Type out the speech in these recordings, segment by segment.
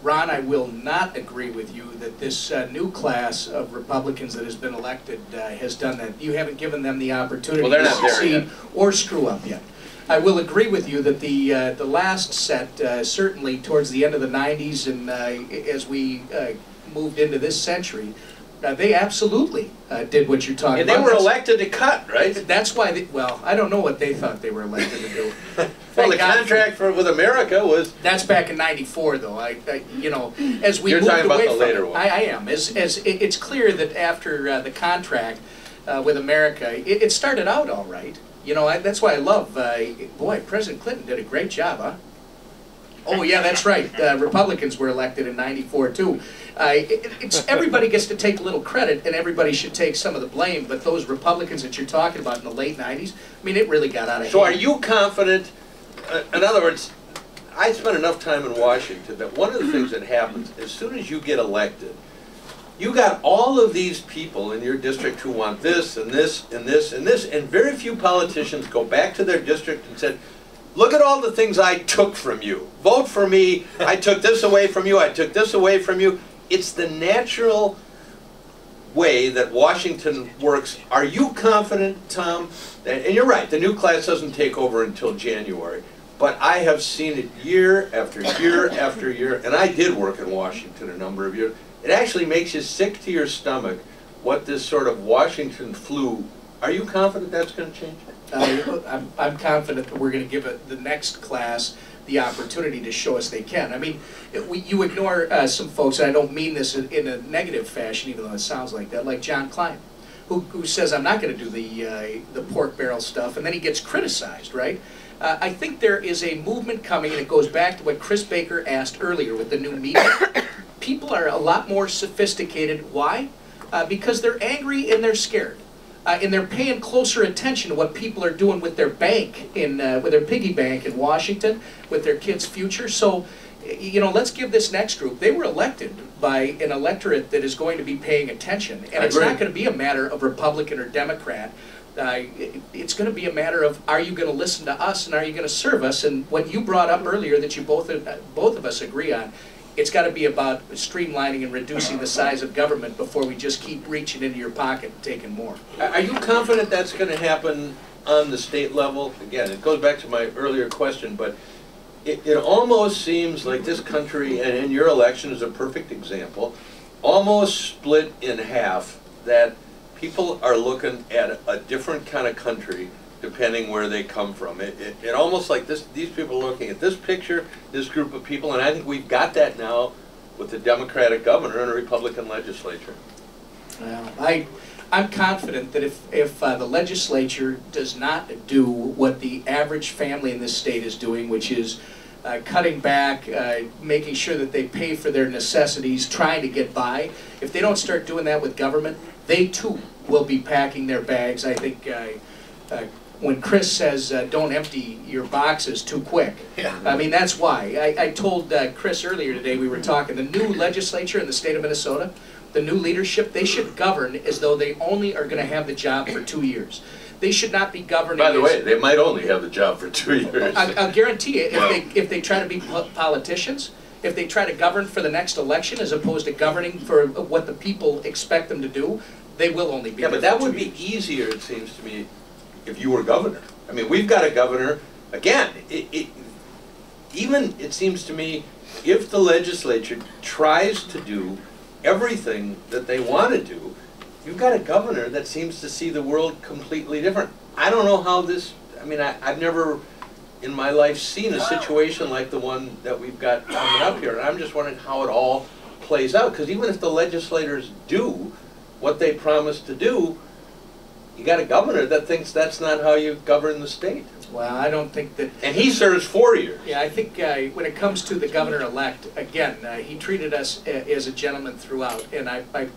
Ron, I will not agree with you that this new class of Republicans that has been elected has done that. You haven't given them the opportunity to succeed or screw up yet. I will agree with you that the last set, certainly towards the end of the 90s and as we moved into this century, they absolutely did what you're talking about. And they were elected to cut, right? That's why, well, I don't know what they thought they were elected to do. Well, the contract with America was... That's back in '94, though. You know, as we You're moved talking about away the from later it, one. I am. As it's clear that after the contract with America, it started out all right. You know, that's why I love, boy, President Clinton did a great job, huh? Oh, yeah, that's right. Republicans were elected in '94, too. Everybody gets to take a little credit, and everybody should take some of the blame, but those Republicans that you're talking about in the late 90s, I mean, it really got out of hand. So are you confident, in other words, I spent enough time in Washington that one of the things that happens, as soon as you get elected, you got all of these people in your district who want this, and this, and this, and this, and very few politicians go back to their district and said, look at all the things I took from you. Vote for me. I took this away from you. I took this away from you. It's the natural way that Washington works. Are you confident, Tom? And you're right, the new class doesn't take over until January. But I have seen it year after year after year, and I did work in Washington a number of years. It actually makes you sick to your stomach what this sort of Washington flu. Are you confident that's going to change? I'm confident that we're going to give the next class the opportunity to show us they can. I mean, you ignore some folks, and I don't mean this in a negative fashion, even though it sounds like that, like John Klein, who says, I'm not going to do the pork barrel stuff, and then he gets criticized, right? I think there is a movement coming, and it goes back to what Chris Baker asked earlier with the new media. People are a lot more sophisticated. Why? Because they're angry and they're scared. And they're paying closer attention to what people are doing with their bank, with their piggy bank in Washington, with their kids' future. So, you know, let's give this next group. They were elected by an electorate that is going to be paying attention. And it's not going to be a matter of Republican or Democrat. It's going to be a matter of, are you going to listen to us and are you going to serve us? And what you brought up earlier that you both of us agree on, it's got to be about streamlining and reducing the size of government before we just keep reaching into your pocket and taking more. Are you confident that's going to happen on the state level? Again, it goes back to my earlier question, but it almost seems like this country, and your election is a perfect example, almost split in half, that people are looking at a different kind of country depending where they come from. It almost like these people are looking at this picture, this group of people, and I think we've got that now with the Democratic governor and a Republican legislature. Well, I'm confident that if the legislature does not do what the average family in this state is doing, which is cutting back, making sure that they pay for their necessities, trying to get by, if they don't start doing that with government, they too will be packing their bags. I think when Chris says don't empty your boxes too quick, yeah. I mean, that's why. I told Chris earlier today, we were talking, the new legislature in the state of Minnesota, the new leadership, they should govern as though they only are going to have the job for 2 years. They should not be governing. By the way, they might only have the job for 2 years. I'll guarantee you, if they try to be politicians, if they try to govern for the next election as opposed to governing for what the people expect them to do, they will only be. Yeah, but that would be easier, it seems to me, if you were governor. I mean, we've got a governor, again, even it seems to me, if the legislature tries to do everything that they want to do, you've got a governor that seems to see the world completely different. I don't know how this, I mean, I've never in my life seen a situation like the one that we've got coming up here, and I'm just wondering how it all plays out, because even if the legislators do what they promise to do, you got a governor that thinks that's not how you govern the state. Well, I don't think that... And he serves 4 years. Yeah, I think when it comes to the governor-elect, again, he treated us as a gentleman throughout. And I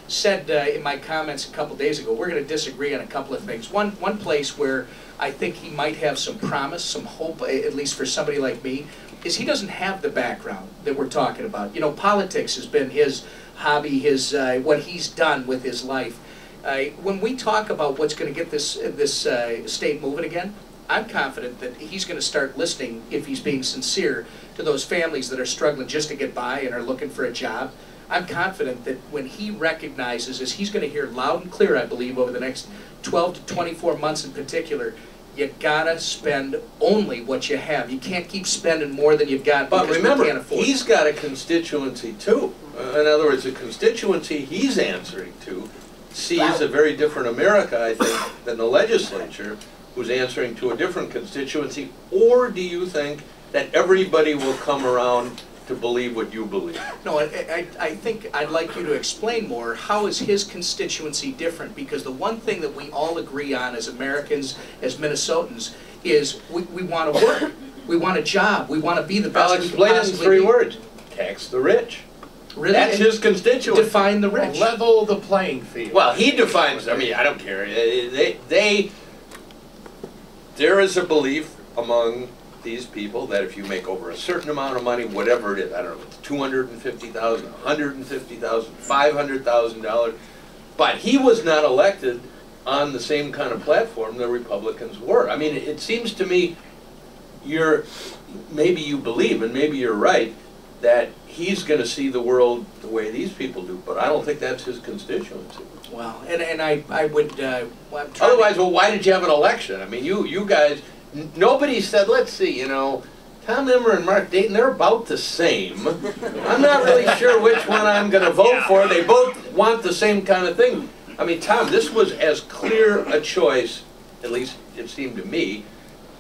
said in my comments a couple days ago, we're going to disagree on a couple of things. One place where I think he might have some promise, some hope, at least for somebody like me, is he doesn't have the background that we're talking about. You know, politics has been his hobby, his what he's done with his life. When we talk about what's going to get this state moving again, I'm confident that he's going to start listening, if he's being sincere, to those families that are struggling just to get by and are looking for a job. I'm confident that when he recognizes, as he's going to hear loud and clear, I believe, over the next 12 to 24 months in particular, you gotta spend only what you have. You can't keep spending more than you've got because but remember, we can't afford it. he's got a constituency too. In other words, the constituency he's answering to sees a very different America, I think, than the legislature, who's answering to a different constituency. Or do you think that everybody will come around to believe what you believe? No, I think I'd like you to explain more. How is his constituency different? Because the one thing that we all agree on as Americans, as Minnesotans, is we want to work. We want a job. We want to be the best I'll we can explain it in possibly 3 be. words. Tax the rich. Really? That's his constituency. Define the rich. Level the playing field. Well, he defines, I mean, I don't care. There is a belief among these people that if you make over a certain amount of money, whatever it is, I don't know, it's $250,000, $150,000, $500,000, but he was not elected on the same kind of platform the Republicans were. I mean, it seems to me maybe you believe, and maybe you're right, that he's going to see the world the way these people do, but I don't think that's his constituency. Well, and I would, I'm trying Otherwise, well, why did you have an election? I mean, you guys, nobody said, let's see, you know, Tom Emmer and Mark Dayton, they're about the same. I'm not really sure which one I'm going to vote for. They both want the same kind of thing. I mean, Tom, this was as clear a choice, at least it seemed to me,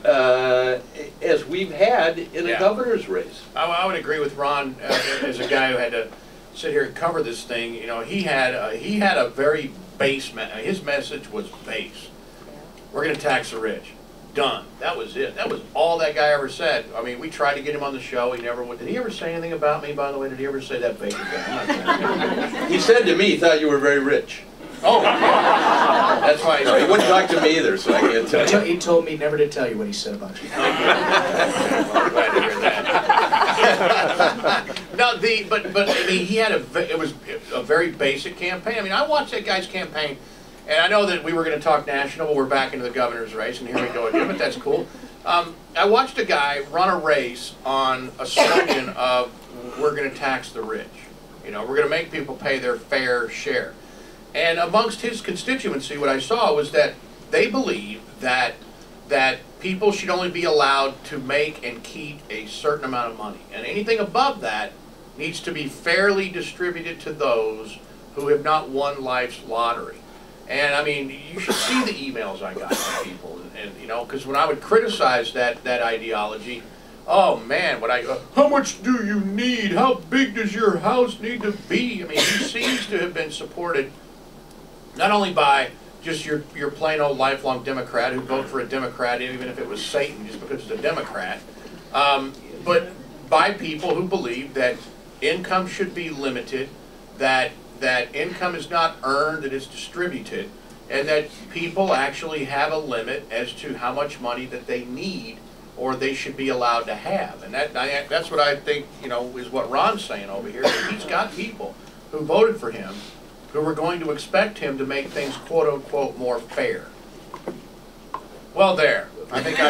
as we've had in a governor's race. I would agree with Ron as a guy who had to sit here and cover this thing. You know, he had a very base. His message was base. We're going to tax the rich. Done. That was it. That was all that guy ever said. I mean, we tried to get him on the show. He never would. Did he ever say anything about me, by the way? Did he ever say that bacon thing? He said to me he thought you were very rich. Oh, that's why No, he wouldn't talk to me either, so I can't tell you. He told me never to tell you what he said about you. I'm glad to hear that. No, but I mean, it was a very basic campaign. I mean, I watched that guy's campaign, and I know that we were going to talk national, but we're back into the governor's race, and here we go again. But that's cool. I watched a guy run a race on a slogan of "We're going to tax the rich." You know, we're going to make people pay their fair share. And amongst his constituency, what I saw was that they believe that people should only be allowed to make and keep a certain amount of money. And anything above that needs to be fairly distributed to those who have not won life's lottery. And I mean, you should see the emails I got from people. And you know, because when I would criticize that ideology, oh man, how much do you need? How big does your house need to be? I mean, he seems to have been supported not only by just your plain old lifelong Democrat who'd vote for a Democrat even if it was Satan just because it's a Democrat, but by people who believe that income should be limited, that income is not earned, that it's distributed, and that people actually have a limit as to how much money that they need or they should be allowed to have. And that's what I think, you know, is what Ron's saying over here. He's got people who voted for him who were going to expect him to make things quote-unquote more fair. Well, there. I think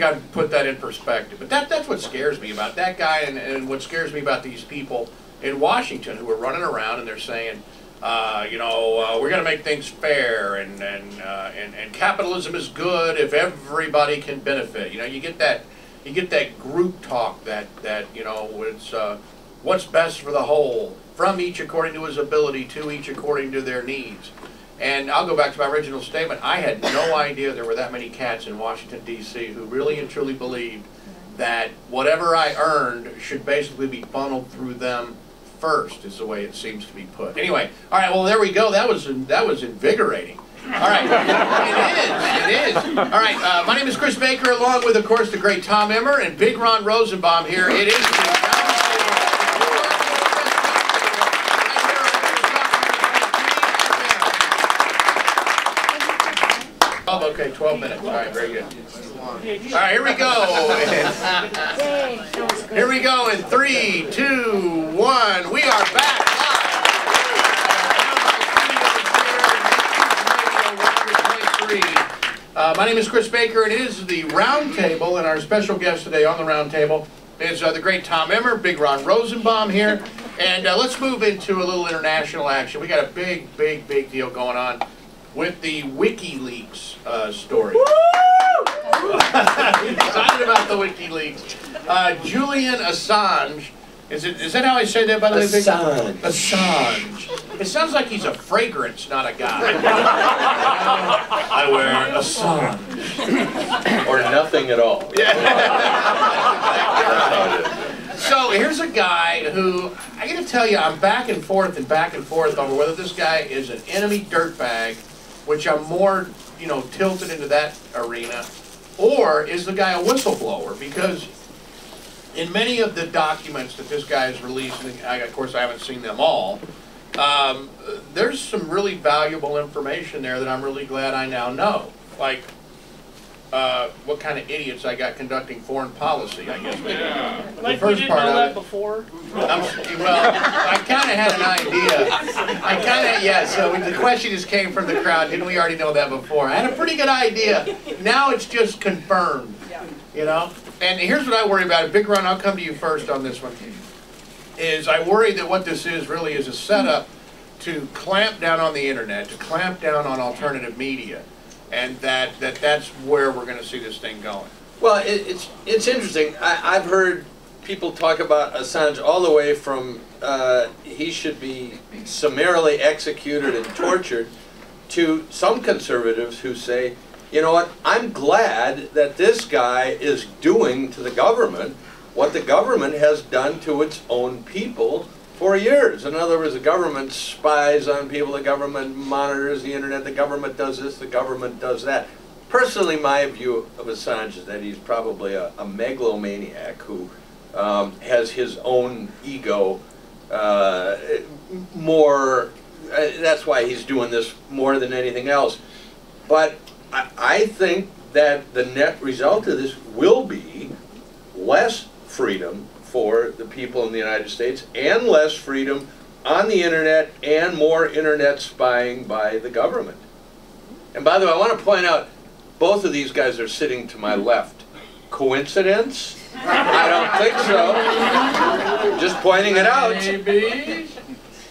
I've put that in perspective. But that's what scares me about that guy, and what scares me about these people in Washington who are running around and they're saying, you know, we're going to make things fair, and capitalism is good if everybody can benefit. You know, you get that group talk that you know, it's what's best for the whole, from each according to his ability, to each according to their needs. And I'll go back to my original statement. I had no idea there were that many cats in Washington, D.C. who really and truly believed that whatever I earned should basically be funneled through them first, is the way it seems to be put. Anyway, all right, well, there we go. That was invigorating. All right, it is. All right, my name is Chris Baker, along with, of course, the great Tom Emmer and Big Ron Rosenbaum here. It is the okay, 12 minutes. All right, very good. All right, here we go. Here we go in 3, 2, 1. We are back live. My name is Chris Baker, and it is the Roundtable, and our special guest today on the Roundtable is the great Tom Emmer, Big Ron Rosenbaum here, and let's move into a little international action. We got a big deal going on with the WikiLeaks story. Excited about the WikiLeaks. Julian Assange. Is that how I say that, by the way? Assange. Assange. It sounds like he's a fragrance, not a guy. I wear Assange. Or nothing at all. So here's a guy who, I gotta tell you, I'm back and forth over whether this guy is an enemy dirtbag, which I'm more, tilted into that arena, or is the guy a whistleblower? Because in many of the documents that this guy has released, and of course I haven't seen them all, there's some really valuable information there that I'm really glad I now know. Like, what kind of idiots I got conducting foreign policy, I guess. Yeah. The Like first we didn't part know of that it, before? well, I kind of had an idea. Yeah, so the question just came from the crowd. Didn't we already know that before? I had a pretty good idea. Now it's just confirmed, And here's what I worry about. Big Ron, I'll come to you first on this one. Is I worry that what this is really is a setup to clamp down on the internet, to clamp down on alternative media, and that's where we're going to see this thing going. Well, it's interesting. I've heard people talk about Assange all the way from he should be summarily executed and tortured to some conservatives who say, you know what, I'm glad that this guy is doing to the government what the government has done to its own people for years. In other words, the government spies on people, the government monitors the internet, the government does this, the government does that. Personally, my view of Assange is that he's probably a megalomaniac who has his own ego more, that's why he's doing this more than anything else. But I think that the net result of this will be less freedom for the people in the United States and less freedom on the internet and more internet spying by the government. And by the way, I want to point out, both of these guys are sitting to my left. Coincidence? I don't think so. Just pointing it out. Maybe.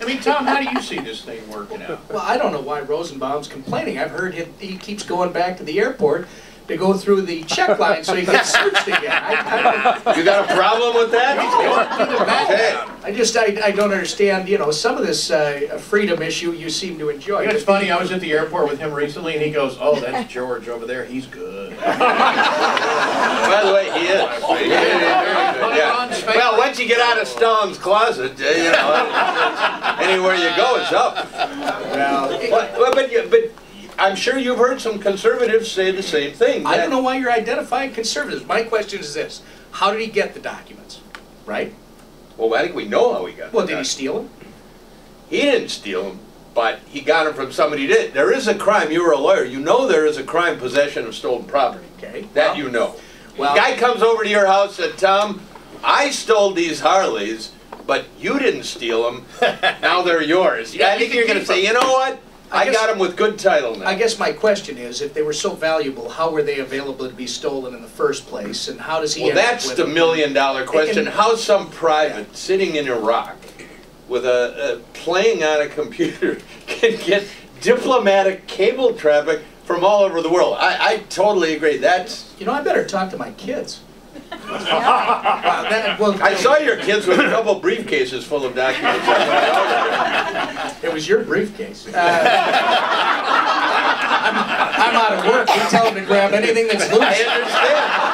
I mean, Tom, how do you see this thing working out? Well, I don't know why Rosenbaum's complaining. I've heard he keeps going back to the airport to go through the check line so he gets searched again. You got a problem with that? I don't understand, some of this freedom issue you seem to enjoy. It's funny, I was at the airport with him recently, and he goes, oh, that's George over there, he's good. By the way, he is. Yeah. Well, once you get out of Stone's closet, anywhere you go, it's up. But I'm sure you've heard some conservatives say the same thing. I don't know why you're identifying conservatives. My question is this: how did he get the documents? Right? Well, I think we know how he got them. Well, did he steal them? He didn't steal them, but he got them from somebody who did. There is a crime. You were a lawyer. You know there is a crime, possession of stolen property. Okay. That you know. Well, guy comes over to your house and said, Tom, I stole these Harleys, but you didn't steal them. Now they're yours. I think you're going to say, you know what? I got them with good title now. I guess my question is, if they were so valuable, how were they available to be stolen in the first place, and how does he end up that's with the them? million-dollar question. How some private sitting in Iraq with playing on a computer can get diplomatic cable traffic from all over the world? I totally agree. That's... I better talk to my kids. I saw your kids with a couple briefcases full of documents. It was your briefcase. I'm out of work. You tell them to grab anything that's loose. I understand.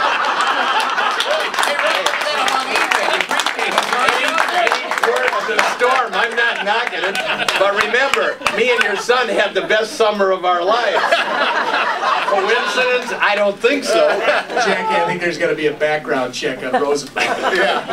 The storm, I'm not knocking it, but remember, me and your son had the best summer of our lives. Coincidence? I don't think so. Jackie, I think there's going to be a background check on Rosenbaum. Yeah.